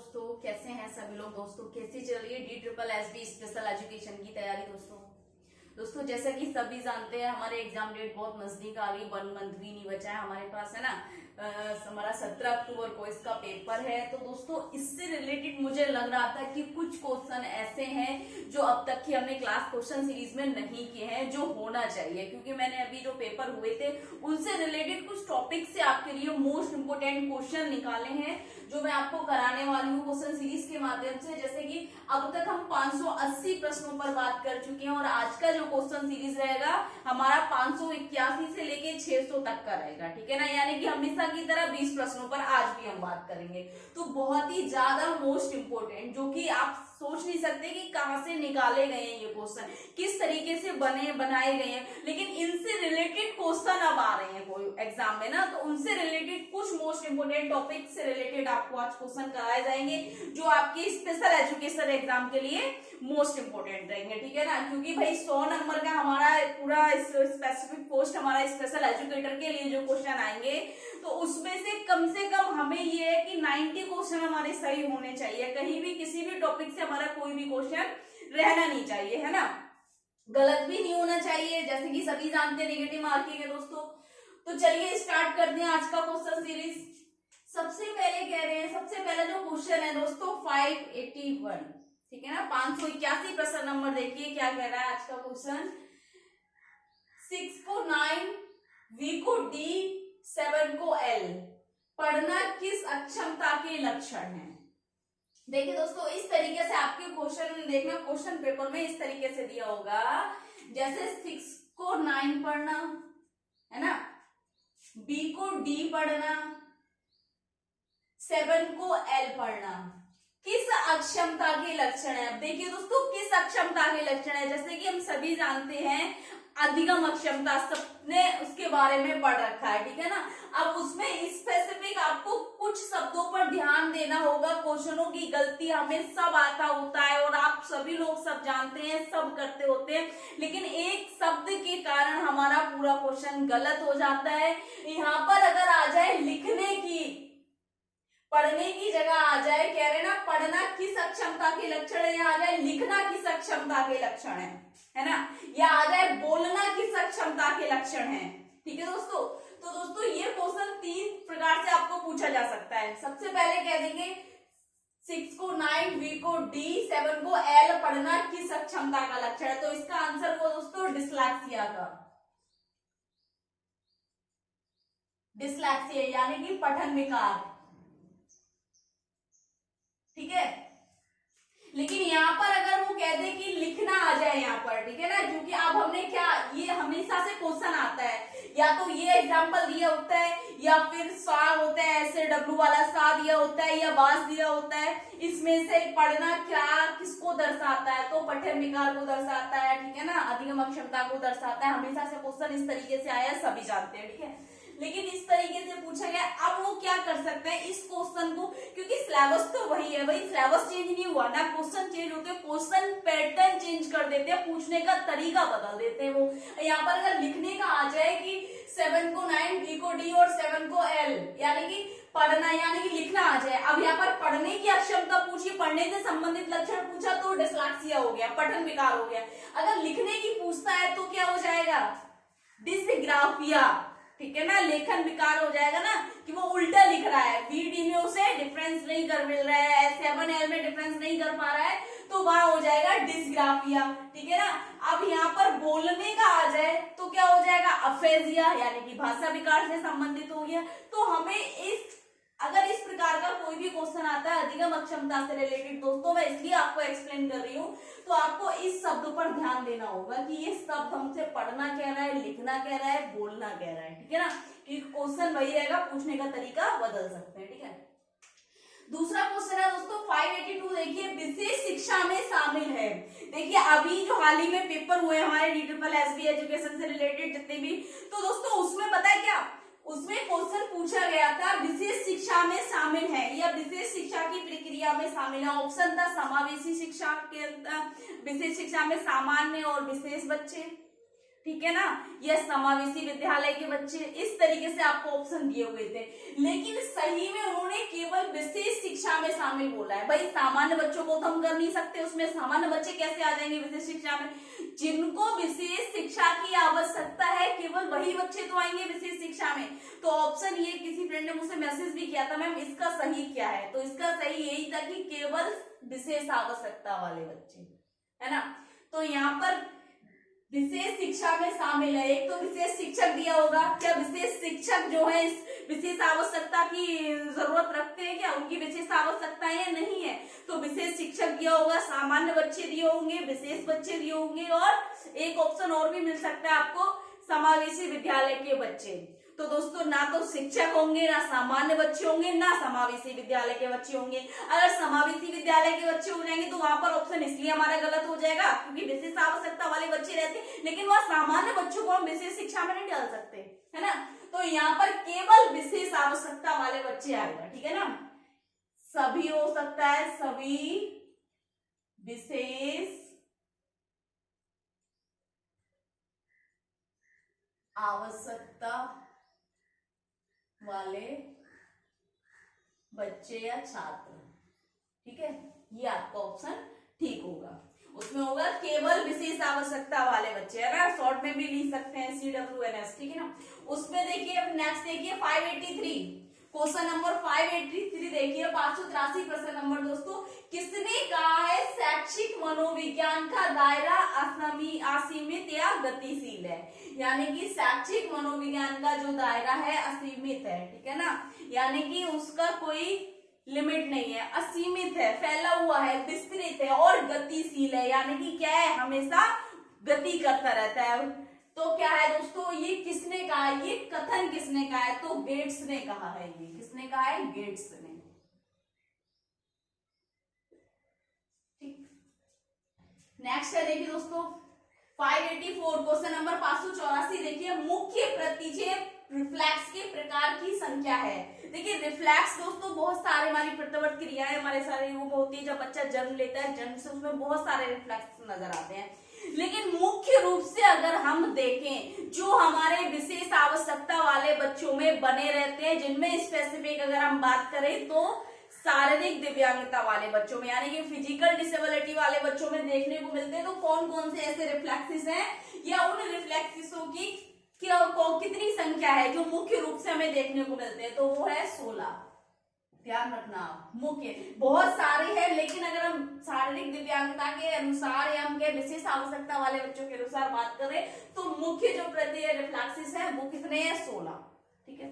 दोस्तों, कैसे हैं सभी लोग। दोस्तों कैसी चल रही है DSSB स्पेशल एजुकेशन की तैयारी। दोस्तों जैसा कि सभी जानते हैं, हमारे एग्जाम डेट बहुत नजदीक आ गई, 1 मंथ भी नहीं बचा है हमारे पास, है ना। हमारा 17 अक्टूबर को इसका पेपर है। तो दोस्तों इससे रिलेटेड मुझे लग रहा था कि कुछ क्वेश्चन ऐसे हैं जो अब तक की हमने क्लास क्वेश्चन सीरीज में नहीं किए हैं, जो होना चाहिए, क्योंकि मैंने अभी जो पेपर हुए थे उनसे रिलेटेड कुछ टॉपिक से आपके लिए मोस्ट इंपोर्टेंट क्वेश्चन निकाले हैं, जो मैं आपको कराने वाली हूँ क्वेश्चन सीरीज के माध्यम से। जैसे कि अब तक हम 580 प्रश्नों पर बात कर चुके हैं और आज का जो क्वेश्चन सीरीज रहेगा हमारा 581 से लेके 600 तक का रहेगा, ठीक है ना। यानी कि हमेशा की तरह 20 प्रश्नों पर आज भी हम बात करेंगे। तो बहुत ही ज्यादा मोस्ट इंपोर्टेंट, जो कि आप सोच नहीं सकते कि कहां से निकाले गए हैं ये क्वेश्चन, किस तरीके से बनाए गए हैं, लेकिन इनसे रिलेटेड क्वेश्चन अब आ रहे हैं कोई एग्जाम में ना, तो उनसे रिलेटेड कुछ मोस्ट इंपोर्टेंट टॉपिक से रिलेटेड आपको आज क्वेश्चन कराए जाएंगे, जो आपके स्पेशल एजुकेशन एग्जाम के लिए मोस्ट इंपोर्टेंट रहेंगे, ठीक है ना। क्योंकि भाई 100 नंबर का हमारा पूरा स्पेसिफिक पोस्ट हमारा स्पेशल एजुकेटर के लिए जो क्वेश्चन आएंगे, तो उसमें से कम हमें ये है कि 90 क्वेश्चन हमारे सही होने चाहिए। कहीं भी किसी भी टॉपिक से हमारा कोई भी क्वेश्चन रहना नहीं चाहिए, है ना, गलत भी नहीं होना चाहिए, जैसे कि सभी जानते हैं नेगेटिव मार्किंग है दोस्तों। तो चलिए स्टार्ट करते हैं आज का क्वेश्चन सीरीज। सबसे पहले कह रहे हैं, सबसे पहला जो क्वेश्चन है दोस्तों 581, ठीक है ना, 581 प्रश्न नंबर। देखिए क्या कह रहा है आज का क्वेश्चन। 6 को 9, V को D, 7 को L पढ़ना किस अक्षमता के लक्षण है। देखिए दोस्तों, इस तरीके से आपके क्वेश्चन देखना, क्वेश्चन पेपर में इस तरीके से दिया होगा, जैसे 6 को 9 पढ़ना, है ना, B को D पढ़ना, 7 को L पढ़ना, किस अक्षमता के लक्षण है। अब देखिए दोस्तों, किस अक्षमता के लक्षण है, जैसे कि हम सभी जानते हैं अधिगम अक्षमता, सबने उसके बारे में पढ़ रखा है, ठीक है ना। अब उसमें स्पेसिफिक आपको कुछ शब्दों पर ध्यान देना होगा। क्वेश्चनों की गलती हमें सब आता होता है और आप सभी लोग सब जानते हैं, सब करते होते हैं, लेकिन एक शब्द के कारण हमारा पूरा क्वेश्चन गलत हो जाता है। यहाँ पर अगर आ जाए लिखने की, पढ़ने की जगह आ जाए, कह रहे ना पढ़ना किस अक्षमता के लक्षण है, यहाँ आ जाए लिखना किस अक्षमता के लक्षण है ना, या आ जाए बोलना किस अक्षमता के लक्षण है, ठीक है दोस्तों। तो दोस्तों ये क्वेश्चन 3 प्रकार से आपको पूछा जा सकता है। सबसे पहले कह देंगे 6 को 9, V को D, 7 को L पढ़ना किस अक्षमता का लक्षण है। तो इसका आंसर हो दोस्तों डिस्लेक्सिया का, डिस्लेक्सिया यानी कि पठन विकार, ठीक है। लेकिन यहाँ पर अगर वो कह दे कि लिखना आ जाए यहाँ पर, ठीक है ना, क्योंकि अब हमने क्या, ये हमेशा से क्वेश्चन आता है, या तो ये एग्जांपल दिया होता है, या फिर सा होता है, ऐसे W वाला सा दिया होता है, या बास दिया होता है। इसमें से पढ़ना क्या किसको दर्शाता है, तो पठन विकार को दर्शाता है, ठीक है ना, अधिगम अक्षमता को दर्शाता है। हमेशा से क्वेश्चन इस तरीके से आया, सभी जानते हैं, ठीक है। लेकिन इस तरीके से पूछा गया, अब वो क्या कर सकते हैं इस क्वेश्चन को, क्योंकि सिलेबस तो वही है, वही सिलेबस चेंज नहीं हुआ ना, क्वेश्चन चेंज होते हैं, क्वेश्चन पैटर्न चेंज कर देते हैं, पूछने का तरीका बदल देते हैं वो। यहाँ पर अगर लिखने का आ जाए कि 7 को 9, V को D और 7 को L, यानी कि पढ़ना यानी कि लिखना आ जाए। अब यहाँ पर पढ़ने की अक्षमता पूछी, पढ़ने से संबंधित लक्षण पूछा, तो डिस्लेक्सिया हो गया, पठन विकार हो गया। अगर लिखने की पूछता है तो क्या हो जाएगा, डिसग्राफिया, ठीक है ना, लेखन विकार हो जाएगा ना, कि वो उल्टा लिख रहा है, VD में उसे डिफरेंस नहीं कर मिल रहा है, 7L में डिफरेंस नहीं कर पा रहा है, तो वहां हो जाएगा डिसग्राफिया, ठीक है ना। अब यहाँ पर बोलने का आ जाए तो क्या हो जाएगा, अफेजिया, यानी कि भाषा विकार से संबंधित हो गया। तो हमें अगर इस प्रकार का कोई भी क्वेश्चन आता है अधिगम अक्षमता से रिलेटेड दोस्तों, मैं इसलिए आपको एक्सप्लेन कर रही हूँ, तो आपको इस शब्द पर ध्यान देना होगा कि ये शब्द हमसे पढ़ना कह रहा है, लिखना कह रहा है, बोलना कह रहा है, ठीक है ना, कि क्वेश्चन वही रहेगा, पूछने का तरीका बदल सकते हैं, ठीक है। दूसरा क्वेश्चन है दोस्तों 582, देखिए विशेष शिक्षा में शामिल है। देखिए अभी जो हाल ही में पेपर हुए हमारे DSSB एजुकेशन से रिलेटेड जितने भी, तो दोस्तों उसमें पता है क्या, उसमें क्वेश्चन पूछा गया था विशेष शिक्षा में शामिल है या विशेष शिक्षा की प्रक्रिया में शामिल है। ऑप्शन था समावेशी शिक्षा के अंदर, विशेष शिक्षा में सामान्य और विशेष बच्चे, ठीक है ना, यह समावेशी विद्यालय के बच्चे, इस तरीके से आपको ऑप्शन दिए हुए थे। लेकिन सही में उन्होंने केवल केवल विशेष शिक्षा में शामिल बोला है। भाई सामान्य बच्चों को तो हम कर नहीं सकते, उसमें सामान्य बच्चे कैसे आ जाएंगे विशेष शिक्षा में? जिनको विशेष शिक्षा की आवश्यकता है केवल वही बच्चे तो आएंगे विशेष शिक्षा में। तो ऑप्शन ये, किसी फ्रेंड ने मुझसे मैसेज भी किया था मैम इसका सही क्या है, तो इसका सही यही था कि केवल विशेष आवश्यकता वाले बच्चे, है ना। तो यहाँ पर विशेष शिक्षा में शामिल है, एक तो विशेष शिक्षक दिया होगा, क्या विशेष शिक्षक जो है इस विशेष आवश्यकता की जरूरत रखते हैं, क्या उनकी विशेष आवश्यकताएं है? नहीं है। तो विशेष शिक्षक दिया होगा, सामान्य बच्चे दिए होंगे, विशेष बच्चे दिए होंगे, और एक ऑप्शन और भी मिल सकता है आपको, समावेशी विद्यालय के बच्चे। तो दोस्तों ना तो शिक्षक होंगे, ना सामान्य बच्चे होंगे, ना समावेशी विद्यालय के बच्चे होंगे। अगर समावेशी विद्यालय के बच्चे हो जाएंगे तो वहां पर ऑप्शन इसलिए हमारा गलत हो जाएगा क्योंकि विशेष आवश्यकता वाले बच्चे रहते हैं, लेकिन वह सामान्य बच्चों को हम विशेष शिक्षा में नहीं डाल सकते, है ना। तो यहाँ पर केवल विशेष आवश्यकता वाले बच्चे आएगा, ठीक है ना। सभी हो सकता है, सभी विशेष आवश्यकता वाले बच्चे या छात्र, ठीक है, ये आपका ऑप्शन ठीक होगा। उसमें होगा केवल विशेष आवश्यकता वाले बच्चे, अगर शॉर्ट में भी लिख सकते हैं CWNS, ठीक है ना। उसमें देखिए अब नेक्स्ट देखिए 583, क्वेश्चन नंबर 583 देखिए 583 प्रश्न नंबर दोस्तों, किसने कहा है शैक्षिक मनोविज्ञान का दायरा असीमित या गतिशील है? यानी कि शैक्षिक मनोविज्ञान का जो दायरा है असीमित है, ठीक है ना, यानी कि उसका कोई लिमिट नहीं है, असीमित है, फैला हुआ है, विस्तृत है और गतिशील है, यानी कि क्या है, हमेशा गति करता रहता है। तो क्या है दोस्तों, ये किसने कहा है, ये कथन किसने कहा है? तो गेट्स ने कहा है। ये किसने कहा है? गेट्स ने। ठीक, नेक्स्ट है देखिए दोस्तों 584 क्वेश्चन नंबर 584 देखिए, मुख्य प्रतिक्षेप रिफ्लेक्स के प्रकार की संख्या है। देखिए रिफ्लेक्स दोस्तों बहुत सारे हमारी प्रतिवर्त क्रियाएं हमारे सारे वो होती है, जब बच्चा जन्म लेता है, जन्म से उसमें बहुत सारे रिफ्लेक्स नजर आते हैं, लेकिन मुख्य रूप से अगर हम देखें जो हमारे विशेष आवश्यकता वाले बच्चों में बने रहते हैं, जिनमें स्पेसिफिक अगर हम बात करें तो शारीरिक दिव्यांगता वाले बच्चों में, यानी कि फिजिकल डिसेबिलिटी वाले बच्चों में देखने को मिलते हैं। तो कौन कौन से ऐसे रिफ्लेक्सेस हैं या उन रिफ्लेक्सेसों की कितनी संख्या है जो मुख्य रूप से हमें देखने को मिलते हैं? तो वो है 16। ध्यान रखना, मुख्य बहुत सारे हैं, लेकिन अगर हम शारीरिक दिव्यांगता के अनुसार या हम विशेष आवश्यकता वाले बच्चों के अनुसार बात करें तो मुख्य जो रिफ्लेक्सेस है वो कितने हैं? 16, ठीक है।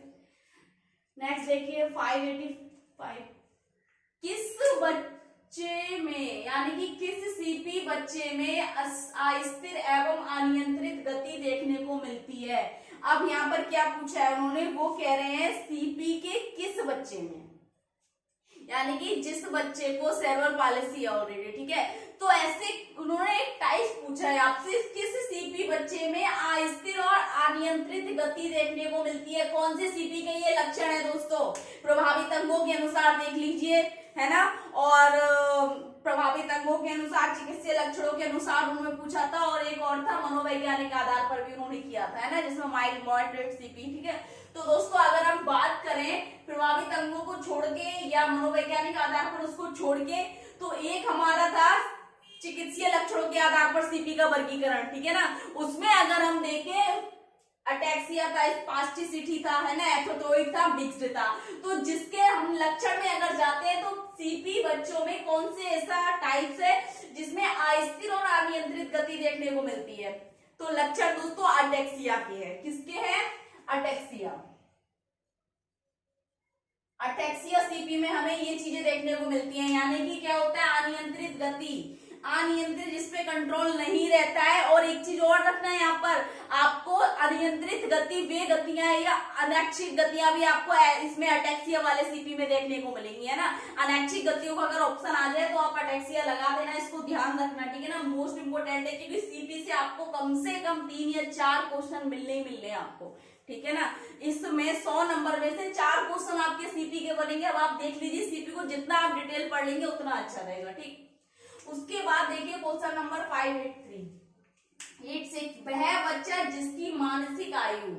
नेक्स्ट देखिए 585, किस बच्चे में यानी कि किस सीपी बच्चे में अस्थिर एवं अनियंत्रित गति देखने को मिलती है? अब यहाँ पर क्या पूछा है उन्होंने, वो कह रहे हैं सीपी के किस बच्चे में, यानी कि जिस बच्चे को सेरेब्रल पॉलिसी है ऑलरेडी, ठीक है। तो ऐसे उन्होंने एक टाइप पूछा है आपसे, किस सीपी बच्चे में अस्थिर और अनियंत्रित गति देखने को मिलती है? कौन से सीपी के ये लक्षण है दोस्तों? प्रभावित अंगों के अनुसार देख लीजिए, है ना, और प्रभावित अंगों के अनुसार, चिकित्सीय लक्षणों के अनुसार उन्होंने पूछा था, और एक और था मनोवैज्ञानिक आधार पर भी उन्होंने किया था, है ना, जिसमें माइल्ड मॉडरेट सीपी, ठीक है। तो दोस्तों अगर हम बात करें प्रभावित अंगों को छोड़ के या मनोवैज्ञानिक आधार पर उसको छोड़ के, तो एक हमारा था चिकित्सीय लक्षणों के आधार पर सीपी का वर्गीकरण, ठीक है ना। उसमें अगर हम देखें अटैक्सिया था, स्पास्टिसिटी था, है ना, एथोटोइड था, मिक्स्ड था। तो जिसके हम लक्षण में अगर जाते हैं तो सीपी बच्चों में कौन से ऐसा टाइप्स है जिसमें अस्थिर और अनियंत्रित गति देखने को मिलती है? तो लक्षण दोस्तों अटैक्सिया के हैं। किसके हैं? अटैक्सिया। अटैक्सिया सीपी में हमें ये चीजें देखने को मिलती हैं, यानी कि क्या होता है? अनियंत्रित गति, अनियंत्रित जिसपे कंट्रोल नहीं रहता है। और एक चीज और रखना है यहाँ पर, आपको अनियंत्रित गति वे गतियां या अनैच्छिक गतियां भी आपको इसमें अटैक्सिया वाले सीपी में देखने को मिलेंगी, है ना। अनैच्छिक गतियों का अगर ऑप्शन आ जाए तो आप अटैक्सिया लगा देना, इसको ध्यान रखना, ठीक है ना। मोस्ट इंपोर्टेंट है क्योंकि सीपी से आपको कम से कम 3 या 4 क्वेश्चन मिलने ही मिलने आपको, ठीक है ना। इसमें 100 नंबर में से 4 क्वेश्चन आपके सीपी के बनेंगे। अब आप देख लीजिए सीपी को जितना आप डिटेल पढ़ लेंगे उतना अच्छा रहेगा, ठीक। उसके बाद देखिए क्वेश्चन नंबर 583, वह बच्चा जिसकी मानसिक आयु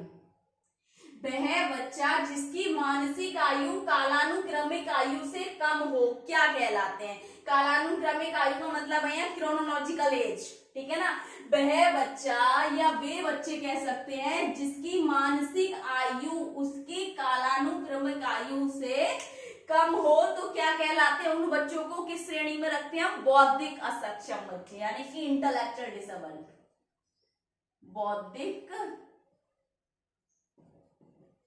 वह बच्चा जिसकी मानसिक आयु कालानुक्रमिक आयु से कम हो क्या कहलाते हैं? कालानुक्रमिक आयु का मतलब है यहाँ क्रोनोलॉजिकल एज, ठीक है ना। वह बच्चा या वे बच्चे कह सकते हैं जिसकी मानसिक आयु उसकी कालानुक्रमिक आयु से कम हो, तो क्या कहलाते हैं? उन बच्चों को किस श्रेणी में रखते हैं हम? बौद्धिक असक्षम बच्चे, यानी कि इंटेलेक्चुअल डिसेबल्ड, बौद्धिक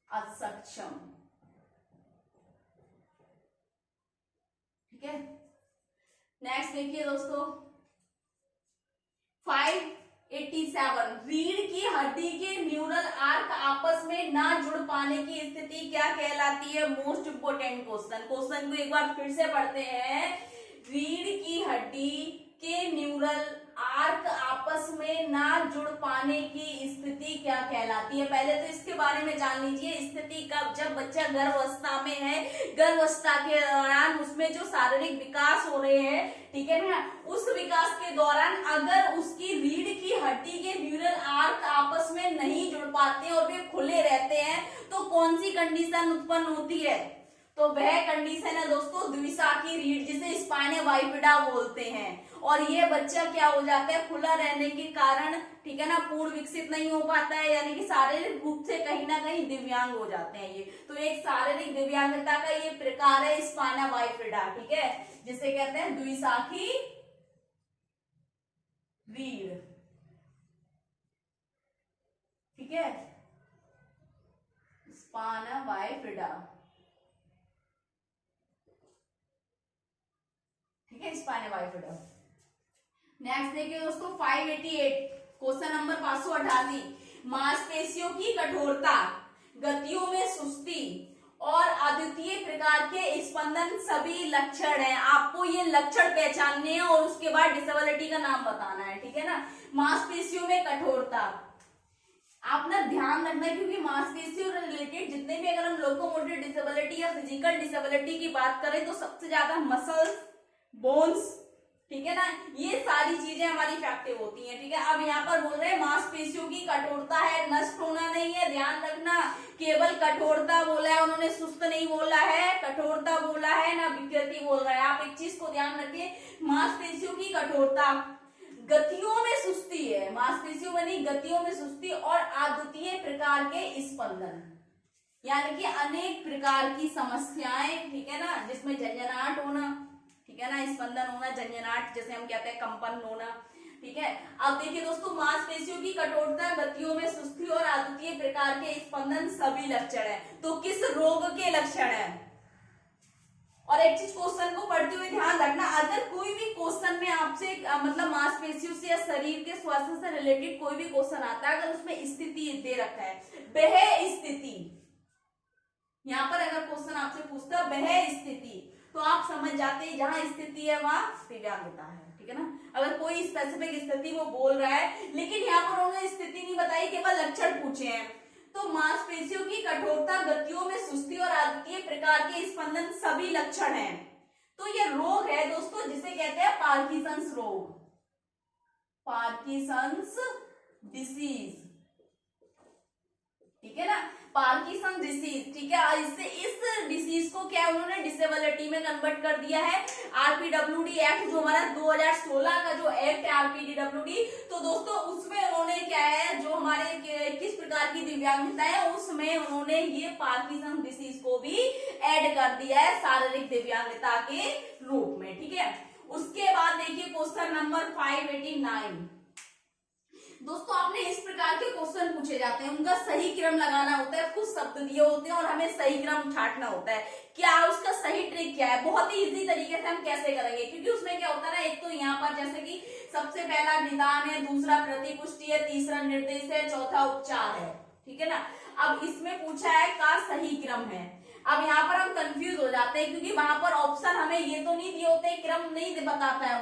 असक्षम, ठीक है। नेक्स्ट देखिए दोस्तों 587, रीढ़ की हड्डी के न्यूरल आर्क आपस में ना जुड़ पाने की स्थिति क्या कहलाती है? Most important question. क्वेश्चन को एक बार फिर से पढ़ते हैं। रीढ़ की हड्डी के न्यूरल आर्क आपस में ना जुड़ पाने की स्थिति क्या कहलाती है? पहले तो इसके बारे में जान लीजिए। स्थिति कब? जब बच्चा गर्भावस्था में है, गर्भावस्था के दौरान उसमें जो शारीरिक विकास हो रहे हैं, ठीक है ना, उस विकास के दौरान अगर उसकी रीढ़ की हड्डी के न्यूरल आर्क आपस में नहीं जुड़ पाते और वे खुले रहते हैं, तो कौन सी कंडीशन उत्पन्न होती है? तो वह कंडीशन है दोस्तों द्विशाखी रीढ़, जिसे स्पाइना बाइफिडा बोलते हैं। और ये बच्चा क्या हो जाता है? खुला रहने के कारण, ठीक है ना, पूर्ण विकसित नहीं हो पाता है, यानी कि शारीरिक रूप से कहीं ना कहीं दिव्यांग हो जाते हैं ये। तो एक शारीरिक दिव्यांगता का ये प्रकार है स्पाइना बाइफिडा, ठीक है, जिसे कहते हैं द्विशाखी रीढ़, ठीक है, स्पाइना बाइफिडा, ठीक है, स्पाइना बाइफिडा। नेक्स्ट देखिए दोस्तों 588, क्वेश्चन नंबर 588, मांसपेशियों की कठोरता, गतियों में सुस्ती और अद्वितीय प्रकार के स्पंदन सभी लक्षण हैं। आपको ये लक्षण पहचानने हैं और उसके बाद डिसेबिलिटी का नाम बताना है, ठीक है ना। मांसपेशियों में कठोरता, आप ना ध्यान रखना है, क्योंकि मांसपेशियों रिलेटेड जितने भी अगर हम लोकोमोटर डिसेबिलिटी या फिजिकल डिसेबिलिटी की बात करें तो सबसे ज्यादा मसल्स, बोन्स, ठीक है ना, ये सारी चीजें हमारी इफेक्टिव होती हैं, ठीक है। अब यहाँ पर बोल रहे हैं मांसपेशियों की कठोरता है, नष्ट होना नहीं है, ध्यान रखना, केवल कठोरता बोला है उन्होंने, सुस्त नहीं बोला है, कठोरता बोला है ना, विकृति बोल रहा है। आप एक चीज को ध्यान रखिए, मांसपेशियों की कठोरता, गतियों में सुस्ती है, मांसपेशियों में नहीं, गतियों में सुस्ती और अद्वितीय प्रकार के स्पंदन, यानी कि अनेक प्रकार की समस्याएं, ठीक है ना, जिसमें झंझनाहट होना, ठीक है ना, स्पंदन होना, झंझनाहट जैसे हम कहते हैं, कंपन होना, ठीक है। अब देखिए दोस्तों मांसपेशियों की कठोरता, गतियों में सुस्ती और अद्वितीय प्रकार के स्पंदन सभी लक्षण है। तो किस रोग के लक्षण है? और एक चीज क्वेश्चन को पढ़ते हुए ध्यान रखना, अगर कोई भी क्वेश्चन में आपसे मतलब मांसपेशियों से या शरीर के स्वास्थ्य से रिलेटेड कोई भी क्वेश्चन आता है, अगर उसमें स्थिति दे रखा है, वह स्थिति, यहाँ पर अगर क्वेश्चन आपसे पूछता है वह स्थिति, तो आप समझ जाते हैं जहां स्थिति है वहां दिव्यांगता है, ठीक है ना। अगर कोई स्पेसिफिक स्थिति वो बोल रहा है, लेकिन यहाँ पर उन्होंने स्थिति नहीं बताई, केवल लक्षण पूछे हैं। तो मांसपेशियों की कठोरता, गतियों में सुस्ती और अद्वितीय प्रकार के स्पंदन सभी लक्षण हैं। तो ये रोग है दोस्तों जिसे कहते हैं पार्किंसंस रोग, पार्किंसंस डिसीज, ठीक है ना, पार्किंसन डिसीज, ठीक है। इससे इस डिसीज को क्या उन्होंने डिसेबिलिटी में कन्वर्ट कर दिया है। आरपीडब्ल्यूडी एक्ट जो हमारा 2016 का जो एक्ट है आरपीडब्ल्यूडी, तो दोस्तों उसमें उन्होंने क्या है, जो हमारे किस प्रकार की दिव्यांगता है उसमें उन्होंने ये पार्किंसन डिसीज को भी ऐड कर दिया है शारीरिक दिव्यांगता के रूप में, ठीक है। उसके बाद देखिए क्वेश्चन नंबर 589, दोस्तों आपने इस प्रकार के क्वेश्चन पूछे जाते हैं, उनका सही क्रम लगाना होता है, कुछ शब्द दिए होते हैं और हमें सही क्रम छांटना होता है। क्या उसका सही ट्रिक क्या है? बहुत ही इजी तरीके से हम कैसे करेंगे, क्योंकि उसमें क्या होता है ना, एक तो यहाँ पर जैसे कि सबसे पहला निदान है, दूसरा प्रतिपुष्टि है, तीसरा निर्देश है, चौथा उपचार है, ठीक है ना। अब इसमें पूछा है का सही क्रम है। अब यहाँ पर हम कंफ्यूज हो जाते जाते हैं, क्योंकि वहां पर ऑप्शन हमें ये तो नहीं दिए होते, क्रम नहीं बताता है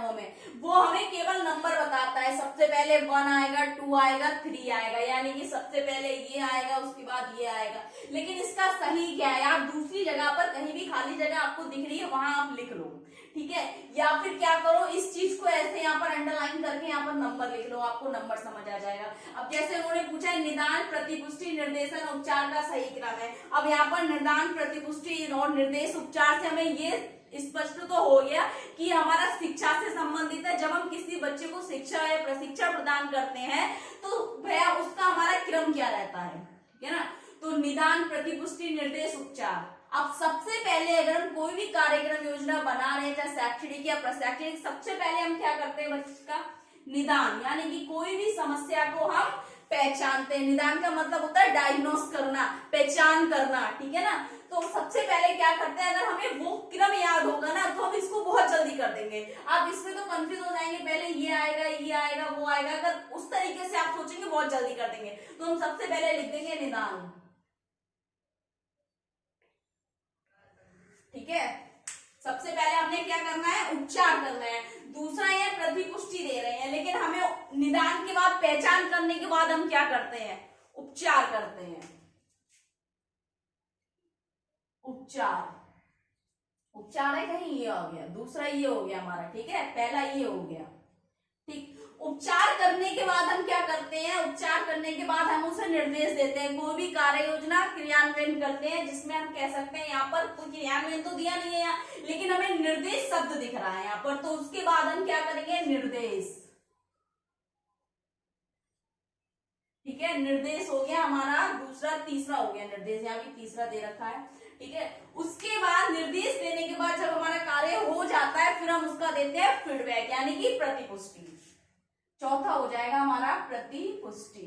वो हमें केवल नंबर बताता है। सबसे पहले 1 आएगा, 2 आएगा, 3 आएगा, यानी कि सबसे पहले ये आएगा, उसके बाद ये आएगा। लेकिन इसका सही क्या है, आप दूसरी जगह पर कहीं भी खाली जगह आपको दिख रही है वहां आप लिख लो, ठीक है। या फिर क्या करो, इस चीज को ऐसे यहाँ पर अंडरलाइन करके यहाँ पर नंबर लिख लो, आपको नंबर समझ आ जाएगा। अब जैसे उन्होंने पूछा है निदान, प्रतिपुष्टि, निर्देशन, उपचार का सही क्रम है। अब यहाँ पर निदान, प्रतिपुष्टि और निर्देश, उपचार से हमें ये स्पष्ट तो हो गया कि हमारा शिक्षा से संबंधित है। जब हम किसी बच्चे को शिक्षा या प्रशिक्षण प्रदान करते हैं तो भैया उसका हमारा क्रम क्या रहता है, ठीक है ना। तो निदान, प्रतिपुष्टि, निर्देश, उपचार। अब सबसे पहले अगर हम कोई भी कार्यक्रम योजना बना रहे हैं, चाहे शैक्षणिक या प्रशैक्षणिक, सबसे पहले हम क्या करते हैं बच्चे का निदान, यानी कि कोई भी समस्या को हम पहचानते हैं। निदान का मतलब होता है डायग्नोस करना, पहचान करना, ठीक है ना। तो सबसे पहले क्या करते हैं, अगर हमें वो क्रम याद होगा ना तो हम इसको बहुत जल्दी कर देंगे। आप इसमें तो कंफ्यूज हो जाएंगे, पहले ये आएगा, वो आएगा। अगर उस तरीके से आप सोचेंगे बहुत जल्दी कर देंगे। तो हम सबसे पहले लिख देंगे निदान, ठीक है। सबसे पहले हमने क्या करना है, उपचार करना है। दूसरा ये प्रतिपुष्टि दे रहे हैं, लेकिन हमें निदान के बाद पहचान करने के बाद हम क्या करते हैं, उपचार करते हैं। उपचार है कहीं ये हो गया, दूसरा ये हो गया हमारा, ठीक है। पहला ये हो गया, ठीक। उपचार करने के बाद हम क्या करते हैं, उपचार करने के बाद हम उसे निर्देश देते हैं। कोई भी कार्य योजना क्रियान्वयन करते हैं जिसमें हम कह सकते हैं यहाँ पर कोई क्रियान्वयन तो दिया नहीं है यहाँ, लेकिन हमें निर्देश शब्द दिख रहा है यहाँ पर, तो उसके बाद हम क्या करेंगे, निर्देश, ठीक है। निर्देश हो गया हमारा दूसरा, तीसरा हो गया निर्देश, यहाँ भी तीसरा दे रखा है, ठीक है। उसके बाद निर्देश देने के बाद जब हमारा कार्य हो जाता है फिर हम उसका देते हैं फीडबैक, यानी कि प्रतिपुष्टि। चौथा हो जाएगा हमारा प्रतिपुष्टि,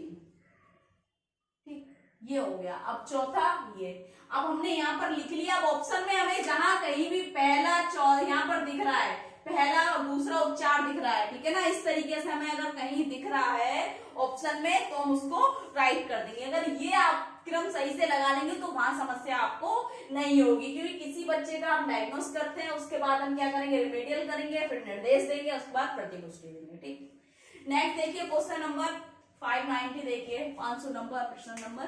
ठीक, ये हो गया। अब चौथा ये, अब हमने यहाँ पर लिख लिया। अब ऑप्शन में हमें जहां कहीं भी पहला यहाँ पर दिख रहा है, पहला और दूसरा उपचार दिख रहा है, ठीक है ना। इस तरीके से हमें अगर कहीं दिख रहा है ऑप्शन में तो हम उसको राइट कर देंगे। अगर ये आप क्रम सही से लगा लेंगे तो वहां समस्या आपको नहीं होगी, क्योंकि किसी बच्चे का हम डायग्नोस करते हैं, उसके बाद हम क्या करेंगे, रिमेडियल करेंगे, फिर निर्देश देंगे, उसके बाद प्रतिपुष्टि देंगे, ठीक। नेक्स्ट देखिए क्वेश्चन नंबर 590, देखिए 500 नंबर प्रश्न नंबर।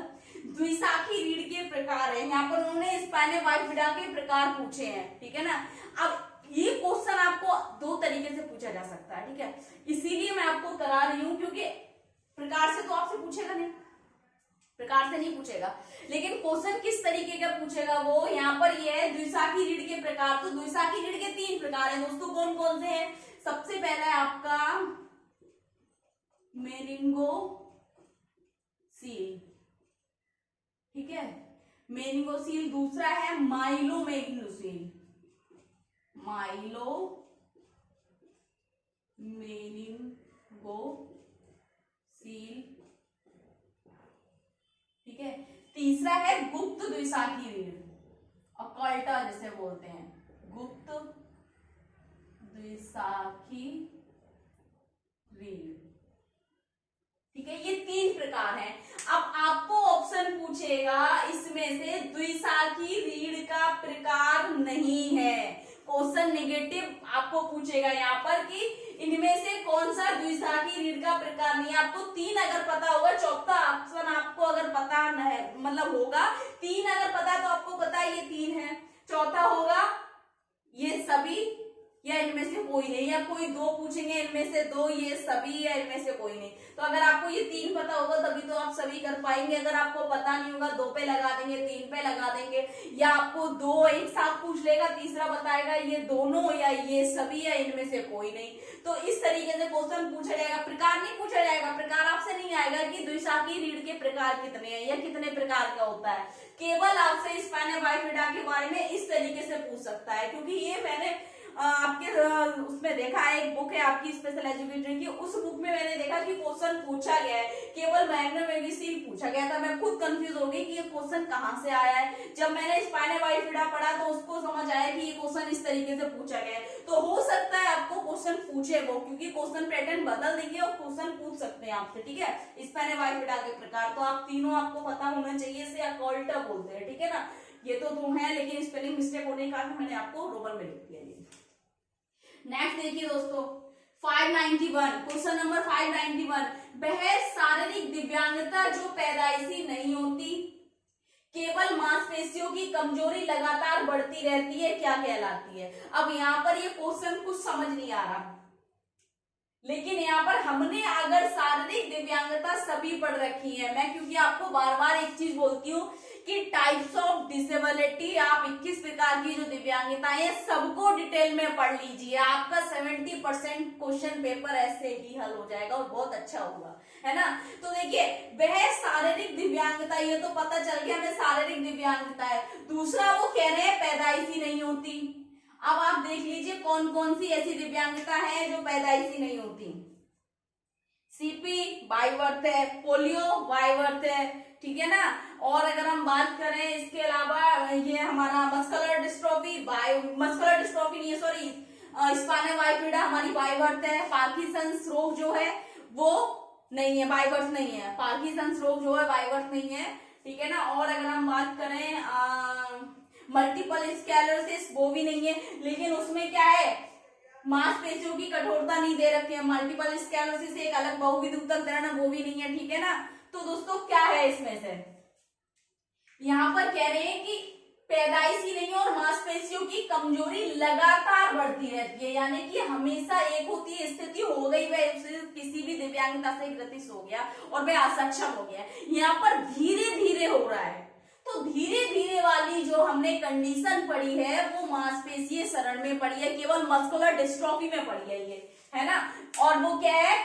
द्विशाखी रीढ़ के प्रकार है, यहाँ पर उन्होंने स्पाइनल बाइफिडा के प्रकार पूछे हैं, ठीक है ना। अब ये क्वेश्चन आपको दो तरीके से पूछा जा सकता है, ठीक है। इसीलिए मैं आपको करा रही हूं, क्योंकि प्रकार से तो आपसे पूछेगा नहीं, प्रकार से नहीं पूछेगा, लेकिन क्वेश्चन किस तरीके का पूछेगा वो यहाँ पर ये है, द्विशाखी रीढ़ के प्रकार। तो द्विशाखी रीढ़ के 3 प्रकार हैं दोस्तों, कौन कौन से हैं। सबसे पहला है आपका मेनिंगोसील, ठीक है, मेनिंगोसील। दूसरा है माइलोमेनिंगोसील, ठीक है। तीसरा है गुप्त द्विशाखी रीढ़, अकल्टा जिसे बोलते हैं, गुप्त द्विशाखी रीढ़, ठीक है। ये 3 प्रकार हैं। अब आपको ऑप्शन पूछेगा इसमें से द्विशाखी रीढ़ का प्रकार नहीं है, क्वेश्चन नेगेटिव आपको पूछेगा यहाँ पर कि इनमें से कौन सा द्विशाखी रीढ़ का प्रकार नहीं है। आपको 3 अगर पता होगा, चौथा ऑप्शन आपको अगर पता नहीं मतलब होगा, 3 अगर पता तो आपको पता है ये 3 है, चौथा होगा ये सभी या इनमें से कोई नहीं, या कोई 2 पूछेंगे इनमें से 2, ये सभी या इनमें से कोई नहीं। तो अगर आपको ये 3 पता होगा तभी तो आप सभी कर पाएंगे। अगर आपको पता नहीं होगा 2 पे लगा देंगे, 3 पे लगा देंगे, या आपको 2 एक साथ पूछ लेगा, तीसरा बताएगा ये दोनों या ये सभी या इनमें से कोई नहीं। तो इस तरीके से क्वेश्चन पूछा जाएगा, प्रकार नहीं पूछा जाएगा। प्रकार आपसे नहीं आएगा कि द्विशाखी रीढ़ के प्रकार कितने हैं या कितने प्रकार का होता है, केवल आपसे स्पाइनल बाइफिडा के बारे में इस तरीके से पूछ सकता है। क्योंकि ये मैंने आपके उसमें देखा है, एक बुक है आपकी स्पेशल एजुकेशन की, उस बुक में मैंने देखा कि क्वेश्चन पूछा गया है, केवल मैग्नेमेडिसिन पूछा गया था। मैं खुद कंफ्यूज हो गई कि ये क्वेश्चन कहाँ से आया है। जब मैंने स्पाइनल बाइफिडा पढ़ा तो उसको समझ आया कि ये क्वेश्चन इस तरीके से पूछा गया है। तो हो सकता है आपको क्वेश्चन पूछे वो, क्योंकि क्वेश्चन पैटर्न बदल देंगे और क्वेश्चन पूछ सकते हैं आपसे, ठीक है। स्पाइनल बाइफिडा के प्रकार तो आप तीनों आपको पता होना चाहिए, इसे अकॉल्टा बोलते हैं, ठीक है ना। ये तो तुम है, लेकिन स्पेलिंग मिस्टेक होने के कारण मैंने आपको रोमन में लिख दिया। नेक्स्ट देखिए दोस्तों 591, क्वेश्चन नंबर 591, वह शारीरिक दिव्यांगता जो पैदाइशी नहीं होती, केवल मांसपेशियों की कमजोरी लगातार बढ़ती रहती है, क्या कहलाती है। अब यहाँ पर ये क्वेश्चन कुछ समझ नहीं आ रहा, लेकिन यहाँ पर हमने अगर शारीरिक दिव्यांगता सभी पढ़ रखी है, मैं क्योंकि आपको बार बार एक चीज बोलती हूँ कि टाइप्स ऑफ डिसेबिलिटी, आप 21 प्रकार की जो दिव्यांगताएं हैं सबको डिटेल में पढ़ लीजिए, आपका 70% क्वेश्चन पेपर ऐसे ही हल हो जाएगा और बहुत अच्छा होगा, है ना। तो देखिए वह शारीरिक दिव्यांगता, ये तो पता चल गया हमें शारीरिक दिव्यांगता है। दूसरा वो कह रहे हैं पैदाइशी नहीं होती। अब आप देख लीजिए कौन कौन सी ऐसी दिव्यांगता है जो पैदाइशी नहीं होती। सीपी बाय बर्थ है, पोलियो बाय बर्थ है, ठीक है ना। और अगर हम बात करें इसके अलावा ये हमारा मस्कुलर डिस्ट्रोफी, मस्कुलर डिस्ट्रोफी नहीं है सॉरी, स्पाइनल बाइफिडा हमारी बाय बर्थ है। पार्किंसंस रोग जो है वो नहीं है, बाय बर्थ नहीं है। पार्किंसंस रोग जो है बाय बर्थ नहीं है, ठीक है ना। और अगर हम बात करें मल्टीपल स्क्लेरोसिस, वो भी नहीं है, लेकिन उसमें क्या है मांसपेशियों की कठोरता नहीं दे रखी है। मल्टीपल स्क्लेरोसिस एक अलग बहुविध ऊतक दर्द है, वो भी नहीं है, ठीक है ना। तो दोस्तों क्या है इसमें से, यहाँ पर कह रहे हैं कि पैदाइशी नहीं और मांसपेशियों की कमजोरी लगातार बढ़ती रहती है, यानी कि हमेशा एक होती है स्थिति हो गई, वह किसी भी दिव्यांगता से ग्रसित हो गया और वह असक्षम हो गया। यहाँ पर धीरे धीरे हो रहा है, तो धीरे धीरे वाली जो हमने कंडीशन पढ़ी है वो मांसपेशीय क्षरण में पढ़ी है, केवल मस्कुलर डिस्ट्रॉफी में पढ़ी है ये, है ना। और वो क्या है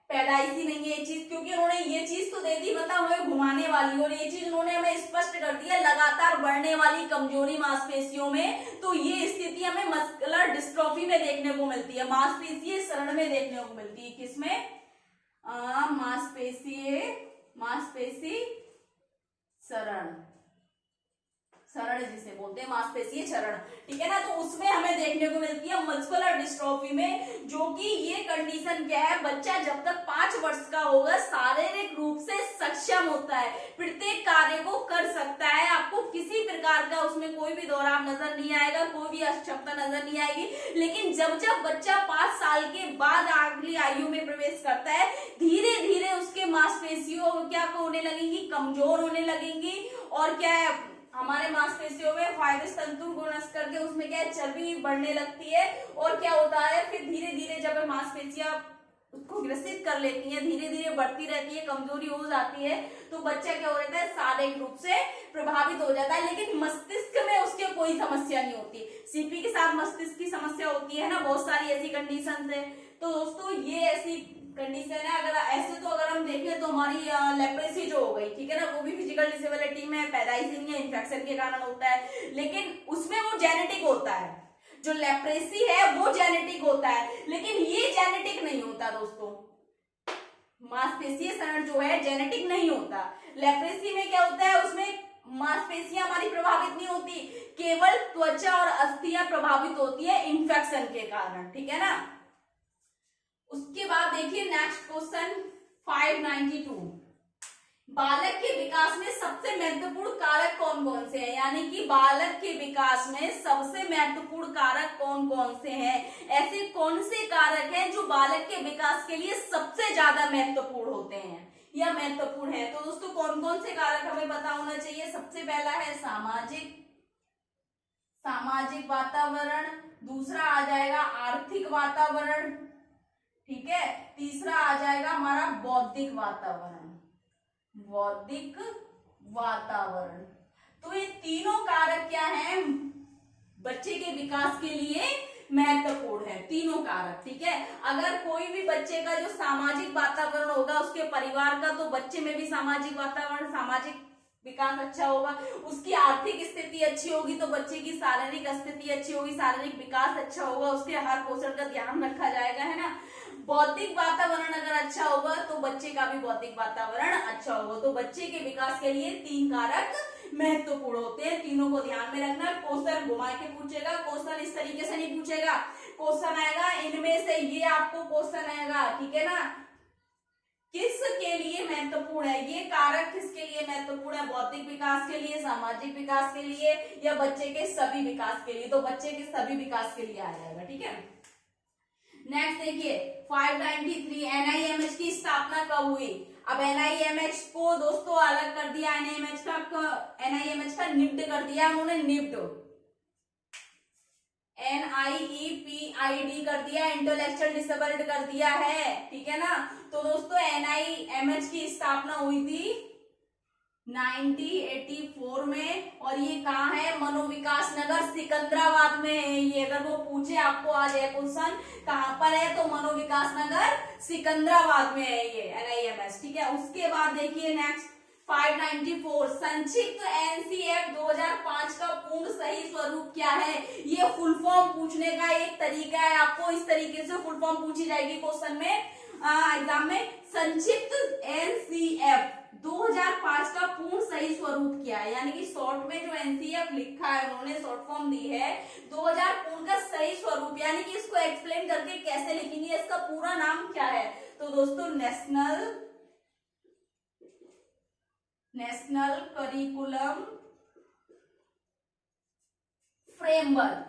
पैदाइशी नहीं है ये चीज, क्योंकि उन्होंने ये चीज तो दे दी मतलब हमें घुमाने वाली, और ये चीज उन्होंने हमें स्पष्ट कर दिया लगातार बढ़ने वाली कमजोरी मांसपेशियों में। तो ये स्थिति हमें मस्कुलर डिस्ट्रॉफी में देखने को मिलती है, मांसपेशीय क्षरण में देखने को मिलती है। किसमें? मांसपेशी क्षरण, क्षरण जिसे बोलते हैं मांसपेशीय क्षरण, ठीक है ना। तो उसमें हमें देखने को मिलती है मस्कुलर डिस्ट्रोफी में, जो कि ये कंडीशन क्या है, बच्चा जब तक 5 वर्ष का होगा शारीरिक रूप से सक्षम होता है, प्रत्येक कार्य को कर सकता है, आपको किसी प्रकार का उसमें कोई भी दौरान नजर नहीं आएगा, कोई भी अक्षमता नजर नहीं आएगी। लेकिन जब जब बच्चा 5 साल के बाद अगली आयु में प्रवेश करता है, धीरे धीरे उसके मांसपेशियों क्या होने लगेंगी, कमजोर होने लगेंगी। और क्या है हमारे मांसपेशियों में फाइब्रस तंतु को नष्ट करके उसमें क्या है चर्बी बढ़ने लगती है। और क्या होता है फिर धीरे धीरे जब मांसपेशियां उसको ग्रसित कर लेती हैं, धीरे धीरे बढ़ती रहती है, कमजोरी हो जाती है, तो बच्चा क्या हो जाता है शारीरिक रूप से प्रभावित हो जाता है। लेकिन मस्तिष्क में उसके कोई समस्या नहीं होती। सीपी के साथ मस्तिष्क की समस्या होती है ना, बहुत सारी ऐसी कंडीशन है। तो दोस्तों ये ऐसी कंडीशन है। अगर ऐसे तो अगर हम देखें तो हमारी लेप्रेसी जो हो गई, ठीक है ना, वो भी फिजिकल डिसेबिलिटी में पैदाइशी नहीं है, इन्फेक्शन के कारण होता है, लेकिन उसमें वो जेनेटिक होता है। जो लेप्रेसी है वो जेनेटिक होता है, लेकिन ये जेनेटिक नहीं होता दोस्तों। मांसपेशीय क्षरण जो है जेनेटिक नहीं होता। लेप्रेसी में क्या होता है, उसमें मांसपेशियां हमारी प्रभावित नहीं होती, केवल त्वचा और अस्थियां प्रभावित होती है इन्फेक्शन के कारण, ठीक है ना। उसके बाद देखिए नेक्स्ट क्वेश्चन 592, बालक के विकास में सबसे महत्वपूर्ण कारक कौन कौन से हैं, यानी कि बालक के विकास में सबसे महत्वपूर्ण कारक कौन कौन से हैं, ऐसे कौन से कारक हैं जो बालक के विकास के लिए सबसे ज्यादा महत्वपूर्ण होते हैं या महत्वपूर्ण है। तो दोस्तों कौन कौन से कारक हमें पता होना चाहिए। सबसे पहला है सामाजिक वातावरण, दूसरा आ जाएगा आर्थिक वातावरण, ठीक है, तीसरा आ जाएगा हमारा बौद्धिक वातावरण। तो ये तीनों कारक क्या हैं, बच्चे के विकास के लिए महत्वपूर्ण है, तीनों कारक, ठीक है। अगर कोई भी बच्चे का जो सामाजिक वातावरण होगा उसके परिवार का, तो बच्चे में भी सामाजिक वातावरण, सामाजिक विकास अच्छा होगा। उसकी आर्थिक स्थिति अच्छी होगी तो बच्चे की शारीरिक स्थिति अच्छी होगी, शारीरिक विकास अच्छा होगा, उसके आहार पोषण का ध्यान रखा जाएगा, है ना। बौद्धिक वातावरण अगर अच्छा होगा तो बच्चे का भी बौद्धिक वातावरण अच्छा होगा। तो बच्चे के विकास के लिए 3 कारक महत्वपूर्ण होते हैं, तीनों को ध्यान में रखना। क्वेश्चन घुमा के पूछेगा, क्वेश्चन इस तरीके से नहीं पूछेगा, क्वेश्चन आएगा इनमें से ये आपको क्वेश्चन आएगा, ठीक है ना, किसके लिए महत्वपूर्ण है, ये कारक किसके लिए महत्वपूर्ण है, भौतिक विकास के लिए, सामाजिक विकास के लिए, या बच्चे के सभी विकास के लिए, तो बच्चे के सभी विकास के लिए आ जाएगा। ठीक है, नेक्स्ट देखिए 593 एनआईएमएच की स्थापना कब हुई। अब एनआईएमएच को दोस्तों अलग कर दिया, एनआईएमएच का निफ्ट कर दिया उन्होंने, निफ्ट NIEPID कर दिया, इंटेलेक्चुअल डिसेबल्ड कर दिया है। ठीक है ना, तो दोस्तों NIMH की स्थापना हुई थी 1984 में, और ये कहाँ है, मनोविकास नगर सिकंदराबाद में है। ये अगर वो पूछे आपको आ जाए क्वेश्चन कहाँ पर है, तो मनोविकास नगर सिकंदराबाद में है ये NIMH। ठीक है, उसके बाद देखिए नेक्स्ट 594 संक्षिप्त NCF 2005 का पूर्ण सही स्वरूप क्या है। ये फुल फॉर्म पूछने का एक तरीका है, आपको इस तरीके से फुल फॉर्म पूछी जाएगी क्वेश्चन में, एग्जाम में। संक्षिप्त NCF 2005 का पूर्ण सही स्वरूप क्या है, यानी कि शॉर्ट में जो NCF लिखा है उन्होंने शॉर्ट फॉर्म दी है 2000 का सही स्वरूप, यानी कि इसको एक्सप्लेन करके कैसे लिखेंगे, इसका पूरा नाम क्या है। तो दोस्तों नेशनल करिकुलम फ्रेमवर्क,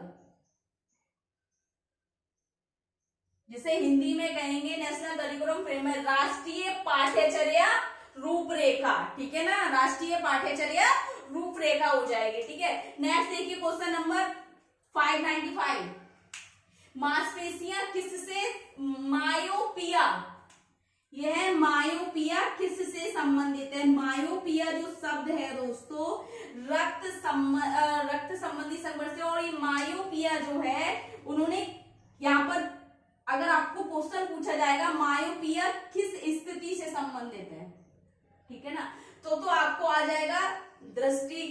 जिसे हिंदी में कहेंगे नेशनल करिकुलम फ्रेमवर्क, राष्ट्रीय पाठ्यचर्या रूपरेखा। ठीक है ना, राष्ट्रीय पाठ्यचर्या रूपरेखा हो जाएगी। ठीक है, नेक्स्ट देखिए क्वेश्चन नंबर 595 मांसपेशियां किससे, मायोपिया, यह मायोपिया किससे संबंधित है। मायोपिया जो शब्द है दोस्तों रक्त संबंधी समस्या, और ये मायोपिया जो है उन्होंने यहाँ पर, अगर आपको क्वेश्चन पूछा जाएगा मायोपिया किस स्थिति से संबंधित है, ठीक है ना, तो आपको आ जाएगा दृष्टि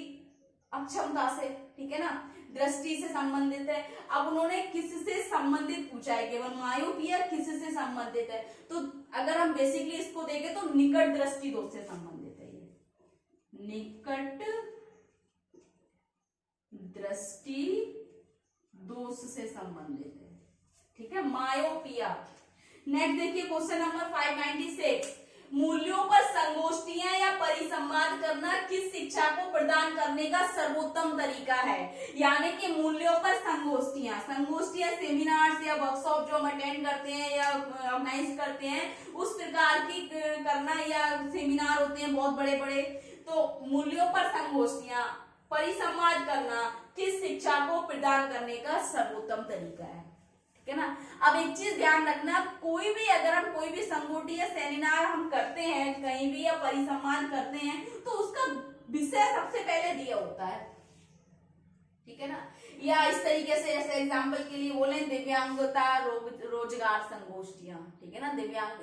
अक्षमता से। ठीक है ना, दृष्टि से संबंधित है। अब उन्होंने किससे संबंधित पूछा है, केवल मायोपिया किससे संबंधित है, तो अगर हम बेसिकली इसको देखें तो निकट दृष्टि दोष से संबंधित है। ये निकट दृष्टि दोष से संबंधित है। ठीक है, मायोपिया। नेक्स्ट देखिए क्वेश्चन नंबर 596 मूल्यों पर संगोष्ठियां या परिसंवाद करना किस शिक्षा को प्रदान करने का सर्वोत्तम तरीका है। यानी कि मूल्यों पर संगोष्ठियां सेमिनार्स या वर्कशॉप जो हम अटेंड करते हैं या ऑर्गेनाइज करते हैं, उस प्रकार की करना, या सेमिनार होते हैं बहुत बड़े बड़े, तो मूल्यों पर संगोष्ठियां परिसंवाद करना किस शिक्षा को प्रदान करने का सर्वोत्तम तरीका है। ठीक है ना, अब एक चीज ध्यान रखना, कोई भी अगर हम कोई भी संगोष्ठी या सेमिनार हम करते हैं कहीं भी, या परिसंवाद करते हैं, तो उसका विषय सबसे पहले दिया होता है। ठीक है ना, या इस तरीके से जैसे एग्जांपल के लिए बोले दिव्यांगता रोजगार संगोष्ठियां, ठीक है ना,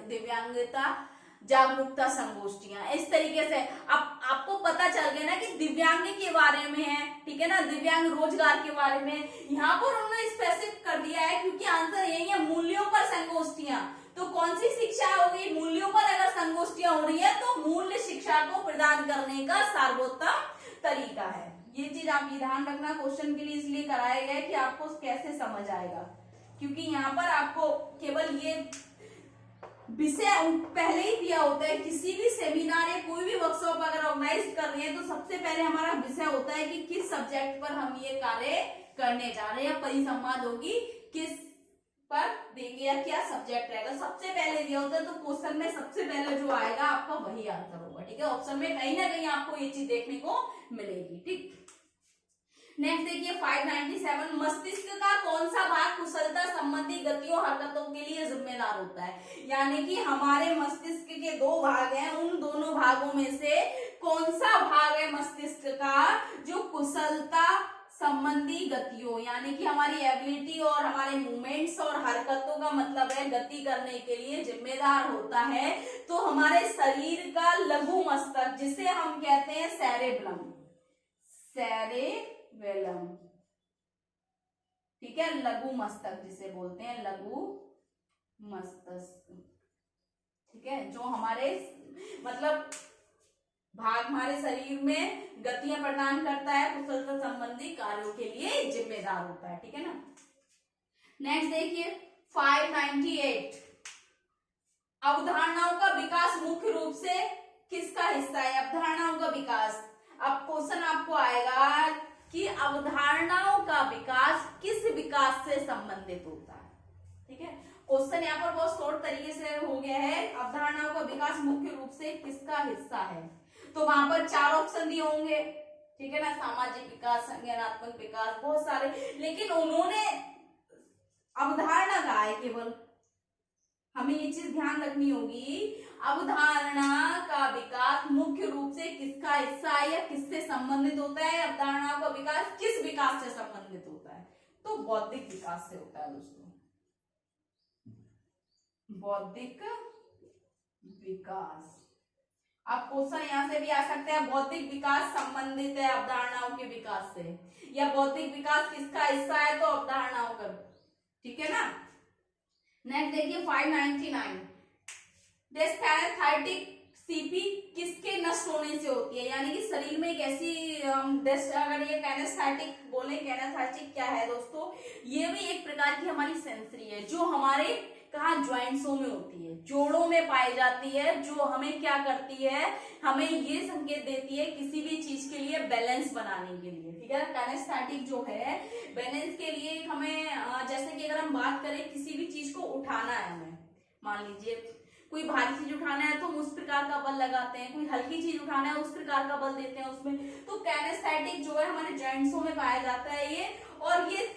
दिव्यांगता जागरूकता संगोष्ठियां, इस तरीके से। अब आपको पता चल गया ना कि दिव्यांग के बारे में है, ठीक है ना, दिव्यांग रोजगार के बारे में, यहाँ पर उन्होंने स्पेसिफिक कर दिया है क्योंकि आंसर यही है, मूल्यों पर संगोष्ठियां। तो कौन सी शिक्षा होगी, मूल्यों पर अगर संगोष्ठियां हो रही है तो मूल्य शिक्षा को प्रदान करने का सर्वोत्तम तरीका है। ये चीज आप ध्यान रखना, क्वेश्चन के लिए इसलिए कराया गया है कि आपको कैसे समझ आएगा, क्योंकि यहाँ पर आपको केवल ये विषय पहले ही दिया होता है। किसी भी सेमिनार या कोई भी वर्कशॉप अगर ऑर्गेनाइज कर रहे हैं तो सबसे पहले हमारा विषय होता है कि किस सब्जेक्ट पर हम ये कार्य करने जा रहे हैं, परिसंवाद होगी किस पर देंगे या क्या सब्जेक्ट रहेगा, सबसे पहले दिया होता है। तो क्वेश्चन में सबसे पहले जो आएगा आपका वही आंसर होगा। ठीक है, ऑप्शन में कहीं ना कहीं आपको ये चीज देखने को मिलेगी। ठीक, नेक्स्ट देखिए 597 मस्तिष्क का कौन सा भाग कुशलता संबंधी गतियों हरकतों के लिए जिम्मेदार होता है। यानी कि हमारे मस्तिष्क के दो भाग हैं, उन दोनों भागों में से कौन सा भाग है मस्तिष्क का जो कुशलता संबंधी गतियों, यानी कि हमारी एबिलिटी और हमारे मूवमेंट्स और हरकतों का मतलब है गति करने के लिए जिम्मेदार होता है। तो हमारे शरीर का लघु मस्तक, जिसे हम कहते हैं सेरेब्रम, सेरेबेलम, ठीक है, लघु मस्तक जिसे बोलते हैं लघु मस्तिष्क। ठीक है, जो हमारे मतलब भाग हमारे शरीर में गतियां प्रदान करता है, कुशलता संबंधी कार्यों के लिए जिम्मेदार होता है। ठीक है ना, नेक्स्ट देखिए 598 अवधारणाओं का विकास मुख्य रूप से किसका हिस्सा है? अवधारणाओं का विकास। अब क्वेश्चन आपको आएगा कि अवधारणाओं का विकास किस विकास से संबंधित होता है। ठीक है, क्वेश्चन यहाँ पर बहुत शॉर्ट तरीके से हो गया है। अवधारणाओं का विकास मुख्य रूप से किसका हिस्सा है? तो वहां पर 4 ऑप्शन दिए होंगे, ठीक है ना, सामाजिक विकास, संज्ञानात्मक विकास, बहुत सारे, लेकिन उन्होंने अवधारणा कहा है केवल। हमें ये चीज ध्यान रखनी होगी, अवधारणा का विकास मुख्य रूप से किसका हिस्सा है या किससे संबंधित होता है? अवधारणा का विकास किस विकास से संबंधित होता है? तो बौद्धिक विकास से होता है दोस्तों, बौद्धिक विकास। अब क्वेश्चन यहां से भी आ सकते हैं, बौद्धिक विकास संबंधित है अवधारणाओं के विकास से, या बौद्धिक विकास किसका हिस्सा है? तो अवधारणाओं का, ठीक है ना। नेक्स्ट देखिए 599, डेस्कैनेस्थेटिक सीपी किसके नष्ट होने से होती है? यानी कि शरीर में एक ऐसी अगर ये कैनेस्थेटिक बोले, कैनेस्थेटिक क्या है दोस्तों? ये भी एक प्रकार की हमारी सेंसरी है जो हमारे कहा ज्वाइंट्सों में होती है, जोड़ों में पाई जाती है, जो हमें क्या करती है, हमें ये संकेत देती है किसी भी चीज के लिए बैलेंस बनाने के लिए। ठीक है, कैनेस्थेटिक जो है बैलेंस के लिए हमें, जैसे कि अगर हम बात करें किसी भी चीज को उठाना है हमें, मान लीजिए कोई भारी चीज उठाना है तो हम उस प्रकार का बल लगाते हैं, कोई हल्की चीज उठाना है उस प्रकार का बल देते हैं उसमें। तो कैनेस्थेटिक जो है हमारे जॉइंट्सों में पाया जाता है ये, और ये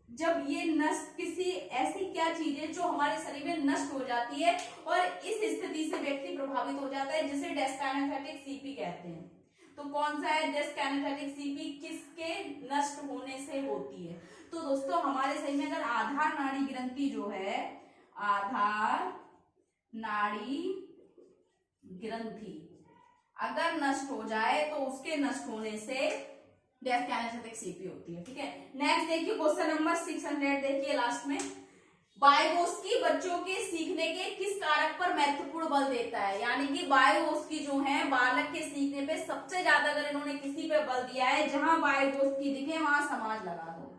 जब ये नष्ट, किसी ऐसी क्या चीज है जो हमारे शरीर में नष्ट हो जाती है और इस स्थिति से व्यक्ति प्रभावित हो जाता है, जिसे डेस्कैनेस्थेटिक सीपी कहते हैं। तो कौन सा है डेस्कैनेस्थेटिक सीपी? किसके नष्ट होने से होती है? तो दोस्तों हमारे शरीर में अगर आधार नाड़ी ग्रंथि जो है, आधार नाड़ी ग्रंथि अगर नष्ट हो जाए तो उसके नष्ट होने से डेस्कैनेस्थेटिक सीपी होती है। ठीक है, नेक्स्ट देखिए क्वेश्चन नंबर 600, देखिए लास्ट में, वायगोत्स्की बच्चों के सीखने के किस कारक पर महत्वपूर्ण बल देता है? यानी कि वायगोत्स्की जो है बालक के सीखने पे सबसे ज्यादा अगर इन्होंने किसी पे बल दिया है, जहां वायगोत्स्की दिखे वहां समाज लगा दो,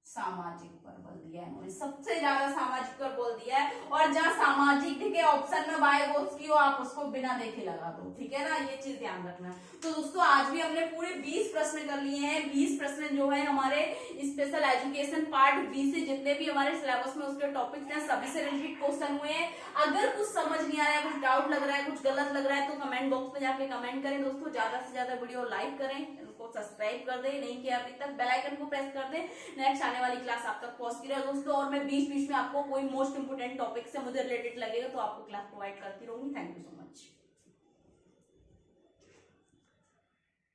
सामाजिक पर बल दिया है इन्होंने, सबसे ज्यादा सामाजिक पर बल दिया है। और जहां सामाजिक दिखे ऑप्शन में वायगोत्स्की हो, आप उसको बिना देखे लगा दो। ठीक है ना, ये चीज ध्यान रखना। तो दोस्तों आज भी हमने पूरे 20 प्रश्न कर लिए हैं। 20 प्रश्न जो है हमारे स्पेशल एजुकेशन पार्ट बी से जितने भी हमारे सिलेबस में उसके टॉपिक्स हैं सभी से रिलेटेड क्वेश्चन हुए हैं। अगर कुछ समझ नहीं आ रहा है, कुछ डाउट लग रहा है, कुछ गलत लग रहा है तो कमेंट बॉक्स में जाके कमेंट करें दोस्तों। ज्यादा से ज्यादा वीडियो लाइक करें, इनको सब्सक्राइब कर दें, नहीं किया अभी तक बेल आइकन को प्रेस कर दें। नेक्स्ट आने वाली क्लास आप तक पहुंचती रहे दोस्तों, और मैं बीच बीच में आपको कोई मोस्ट इंपोर्टेंट टॉपिक से मुझे रिलेटेड लगेगा तो आपको क्लास प्रोवाइड करती रहूंगी। Thank you so much.